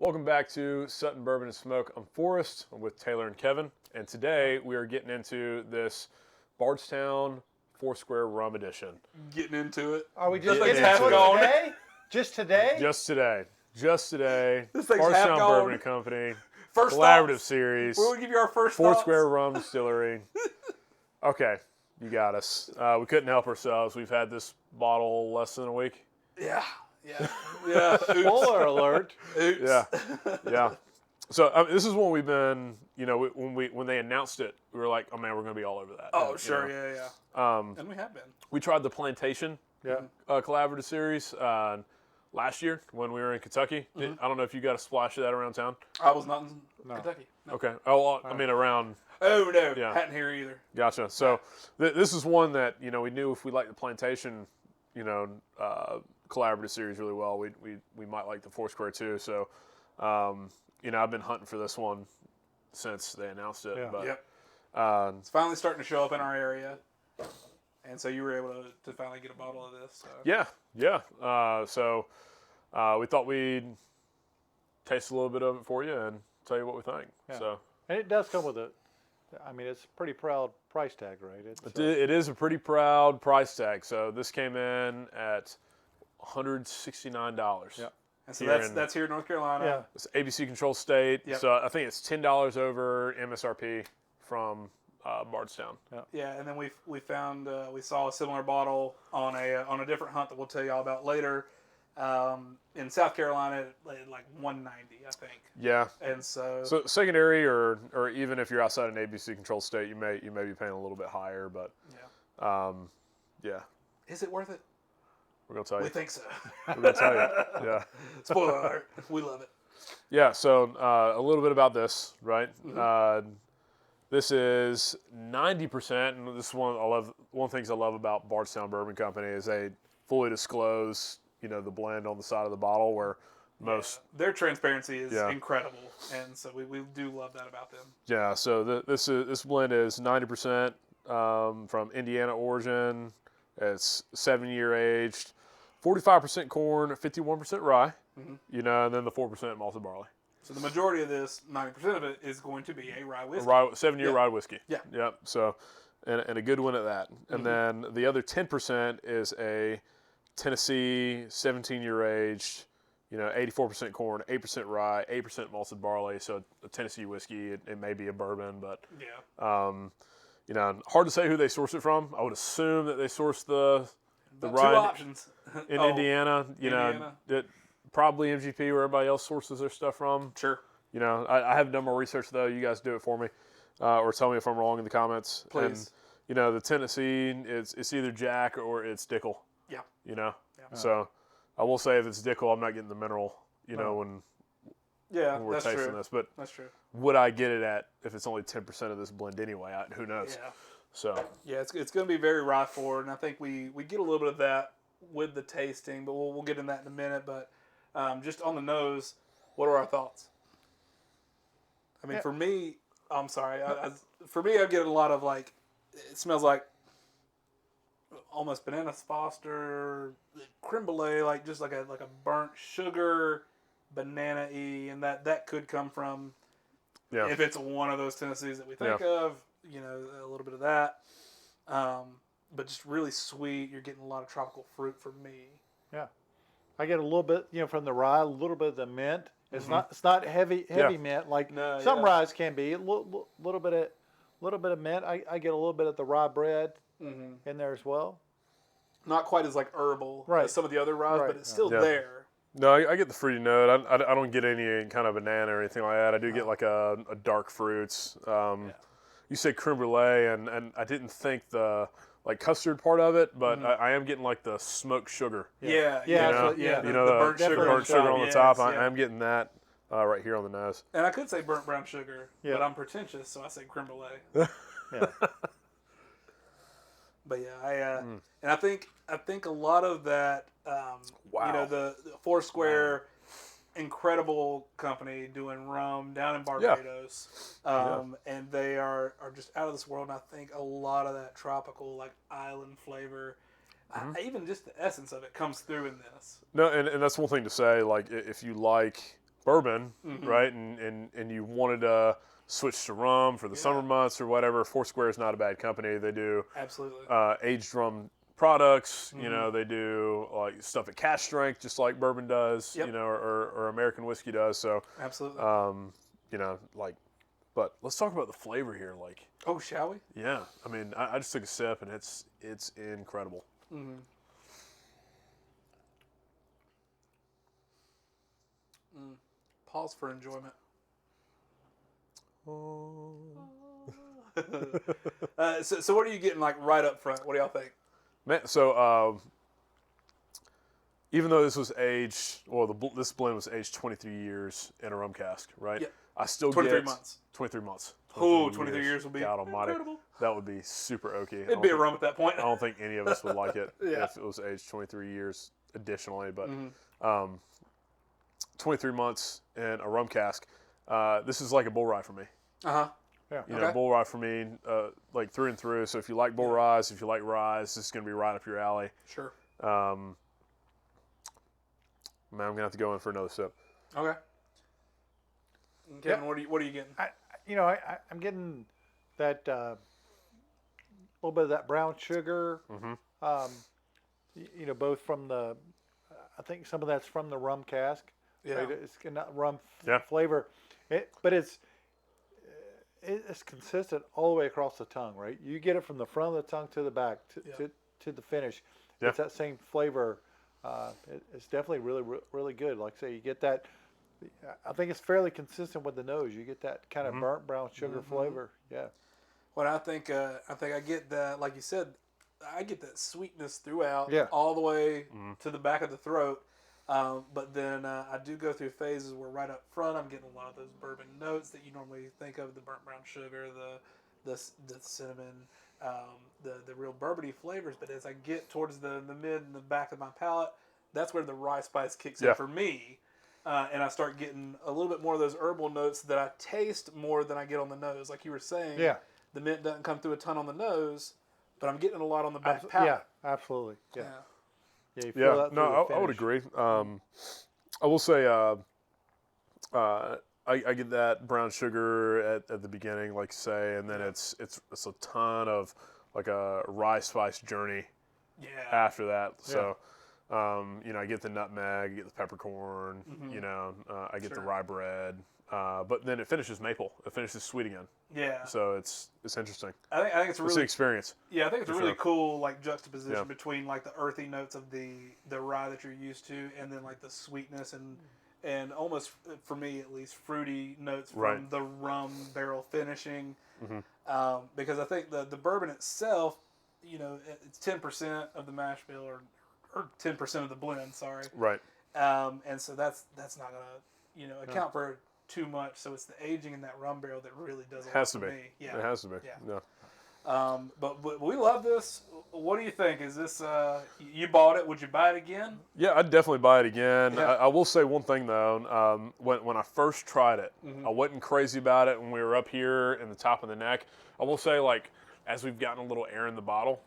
Welcome back to Sutton Bourbon and Smoke. I'm Forrest. I'm with Taylor and Kevin, and today we are getting into this Bardstown Foursquare Rum Edition. Getting into it. Are we just Getting getting into into it it. today? Just today? Just today. This thing's Bardstown half Bourbon gone. and Company First collaborative thoughts. series. We're going to give you our first Foursquare thoughts. Rum Distillery. Okay, you got us. We couldn't help ourselves. We've had this bottle less than a week. Yeah. Oops. Spoiler alert. Oops. Yeah. So this is one we've been, when they announced it, we were like, oh man, we're going to be all over that. Oh, You sure. know. Yeah. And we have been. We tried the Plantation collaborative series last year when we were in Kentucky. I don't know if you got a splash of that around town. I was not in Kentucky. No. Okay. Oh, I mean around. Oh, no. Yeah. Hadn't here either. Gotcha. So this is one that we knew if we liked the Plantation, collaborative series really well, we might like the Foursquare too. So, I've been hunting for this one since they announced it. Yeah. But, Yep. It's finally starting to show up in our area. And so you were able to finally get a bottle of this. So. Yeah. So we thought we'd taste a little bit of it for you and tell you what we think. Yeah. So And it does come with it's a pretty proud price tag, right? it is a pretty proud price tag. So this came in at $169. Yeah. And so Here that's here in North Carolina. Yeah. It's ABC controlled state. Yep. So I think it's $10 over MSRP from Bardstown. Yeah, and then we found we saw a similar bottle on a different hunt that we'll tell you all about later in South Carolina at like 190, I think. Yeah. And so Secondary or even if you're outside an ABC controlled state, you may be paying a little bit higher, but yeah, is it worth it? we're gonna tell you. We think so. We're gonna tell you. Yeah. Spoiler alert. We love it. Yeah. So a little bit about this, right? This is 90%, and this is one of the things I love about Bardstown Bourbon Company is they fully disclose, the blend on the side of the bottle where most. Their transparency is incredible, and so we do love that about them. Yeah. So this blend is 90% from Indiana origin. It's 7-year aged, 45% corn, 51% rye, and then the 4% malted barley. So the majority of this, 90% of it, is going to be a rye whiskey. 7-year rye whiskey. Yeah. Yep. So, and a good one at that. And then the other 10% is a Tennessee 17-year aged, 84% corn, 8% rye, 8% malted barley. So a Tennessee whiskey. It may be a bourbon, but hard to say who they source it from. I would assume that they source the rye two options in Indiana. Probably MGP where everybody else sources their stuff from. Sure. I haven't done my research though. You guys do it for me, or tell me if I'm wrong in the comments. Please. And the Tennessee, it's either Jack or it's Dickel. Yeah. Yeah. So I will say if it's Dickel, I'm not getting the mineral. When we're tasting this. But that's true. would I get it at if it's only 10% of this blend anyway? Who knows? Yeah. So yeah, it's going to be very rye forward, and I think we get a little bit of that with the tasting, but we'll get in that in a minute. But just on the nose, what are our thoughts? I mean, for me, I'm sorry. For me, I get a lot of it smells like almost banana foster, creme brulee, just like a burnt sugar, banana-y, and that could come from if it's one of those Tennessees that we think of, a little bit of that. But just really sweet. You're getting a lot of tropical fruit from me. Yeah. I get a little bit, from the rye, a little bit of the mint. It's not heavy mint like some ryes can be. A little bit of mint. I get a little bit of the rye bread in there as well. Not quite as herbal as some of the other ryes, but it's still there. No, I get the fruity note. I don't get any kind of banana or anything like that. I do get like a dark fruits. You say creme brulee, and I didn't think the custard part of it, but I am getting the smoked sugar. The burnt sugar on the top. I am getting that right here on the nose. And I could say burnt brown sugar, but I'm pretentious, so I say creme brulee. But and I think a lot of that, the Foursquare, incredible company doing rum down in Barbados, and they are just out of this world. And I think a lot of that tropical island flavor, even just the essence of it comes through in this. No, and that's one thing to say. If you like bourbon, right? And you wanted to switch to rum for the summer months or whatever, Foursquare is not a bad company. They do Absolutely. aged rum products. You know, they do like stuff at cask strength, just like bourbon does. Yep. You know, or American whiskey does. So Absolutely. you know, like, but let's talk about the flavor here. Like, Oh, shall we? yeah, I mean, I just took a sip and it's incredible. Pause for enjoyment. So what are you getting like right up front? What do y'all think? Man, so even though this was aged, well, this blend was aged 23 years in a rum cask, right? Yep. I still 23 get months. 23 months. Oh, 23 years would be God almighty. incredible. That would be super oaky. It'd be a rum at that point. I don't think any of us would like it Yeah. if it was aged 23 years additionally, but 23 months in a rum cask. This is like a bull rye for me. Uh-huh. Yeah. You know, bull rye for me, like through and through. So if you like bull ryes, if you like rye, this is going to be right up your alley. Sure. Man, I'm going to have to go in for another sip. Okay. Kevin, what are you getting? I'm getting that little bit of that brown sugar. Both from the, I think some of that's from the rum cask. Yeah. Right? It's not rum Yeah. flavor, but it's consistent all the way across the tongue. Right? You get it from the front of the tongue to the back to the finish. Yeah. It's that same flavor. It's definitely really, really good. Like I say, you get that. I think it's fairly consistent with the nose. You get that kind of burnt brown sugar flavor. Yeah. Well, I think I get that, like you said, I get that sweetness throughout, Yeah. all the way to the back of the throat. But then I do go through phases where right up front I'm getting a lot of those bourbon notes that you normally think of: the burnt brown sugar, the cinnamon, the real bourbony flavors. But as I get towards the mid and the back of my palate, that's where the rye spice kicks in for me. And I start getting a little bit more of those herbal notes that I taste more than I get on the nose. Like you were saying, the mint doesn't come through a ton on the nose, but I'm getting a lot on the back palate. Yeah, absolutely. Yeah. Yeah, you feel that no, through I the would finish. agree. I will say I get that brown sugar at the beginning, like you say, and then it's a ton of like a rye spice journey after that. So, I get the nutmeg, I get the peppercorn, I get the rye bread, but then it finishes maple. It finishes sweet again. Yeah. So it's interesting. I think it's It's really an experience. Yeah, I think it's a really sure. cool like juxtaposition Yeah. between like the earthy notes of the rye that you're used to, and then like the sweetness and almost, for me at least, fruity notes from the rum barrel finishing. Because I think the bourbon itself, it's 10% of the mash bill or 10% of the blend. Sorry. Right. And so that's not gonna account for too much. So it's the aging in that rum barrel that really does a lot for me. Yeah. It has to be. Yeah. Yeah. But we love this. What do you think? Is this you bought it? Would you buy it again? Yeah, I'd definitely buy it again. Yeah. I will say one thing though. When I first tried it, I wasn't crazy about it when we were up here in the top of the neck. I will say, like, as we've gotten a little air in the bottle,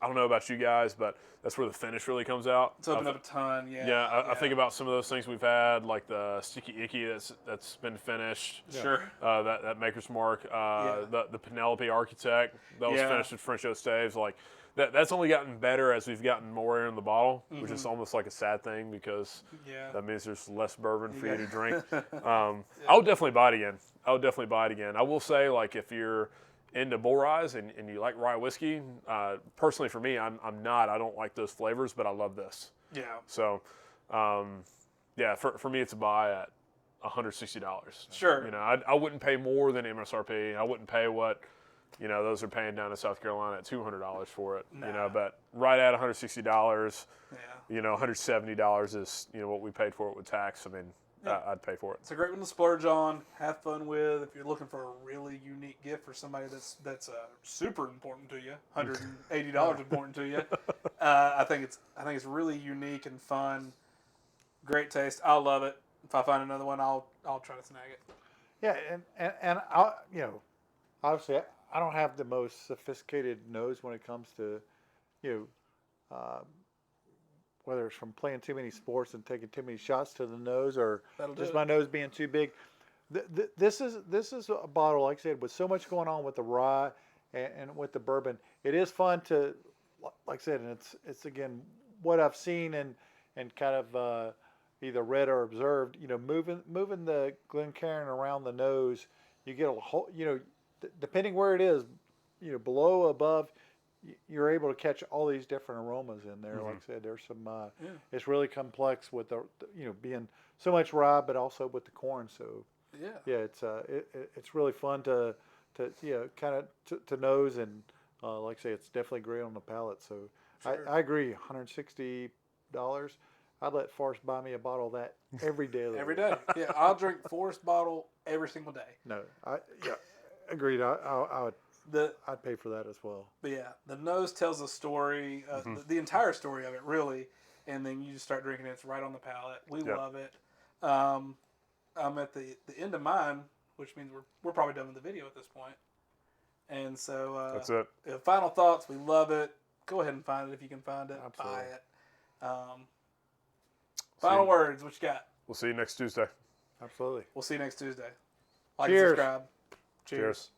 I don't know about you guys, but that's where the finish really comes out. It's opened up a ton. Yeah. Yeah, I think about some of those things we've had, like the Sticky Icky that's been finished. Sure. That Maker's Mark. The Penelope Architect that was finished with French oak staves. Like that's only gotten better as we've gotten more air in the bottle, which is almost like a sad thing because that means there's less bourbon for you to drink. I would definitely buy it again. I will say, like, if you're into bull ryes and you like rye whiskey, personally for me, I'm not. I don't like those flavors, but I love this. Yeah. So, for me, it's a buy at $160. Sure. I wouldn't pay more than MSRP. I wouldn't pay what, those are paying down in South Carolina at $200 for it. Nah. But right at $160. Yeah. $170 is what we paid for it with tax. I mean, I'd pay for it. It's a great one to splurge on, have fun with. If you're looking for a really unique gift for somebody that's super important to you, $180 important to you, I think it's really unique and fun. Great taste. I love it. If I find another one, I'll try to snag it. Yeah, and I, obviously I don't have the most sophisticated nose when it comes to, whether it's from playing too many sports and taking too many shots to the nose, or That'll do just it. my nose being too big. This is a bottle, like I said, with so much going on with the rye and with the bourbon. It is fun to, like I said, and it's again what I've seen and kind of either read or observed. Moving the Glencairn around the nose, you get a whole. Depending where it is, below, above, you're able to catch all these different aromas in there. Like I said, there's some. It's really complex with the being so much rye, but also with the corn. So. Yeah, it's really fun to kind of to nose, and like I say, it's definitely great on the palate. So Sure. I agree. $160. I'd let Forrest buy me a bottle of that every day of the Every week. day. Yeah, I'll drink Forrest bottle every single day. No, agreed. I'd pay for that as well. But yeah, the nose tells a story, the entire story of it, really, and then you just start drinking it. It's right on the palate. We love it. I'm at the end of mine, which means we're probably done with the video at this point. And so that's it. Final thoughts. We love it. Go ahead and find it if you can find it. Absolutely. Buy it. Final words. What you got? We'll see you next Tuesday. Absolutely. We'll see you next Tuesday. Like Cheers. and subscribe. Cheers.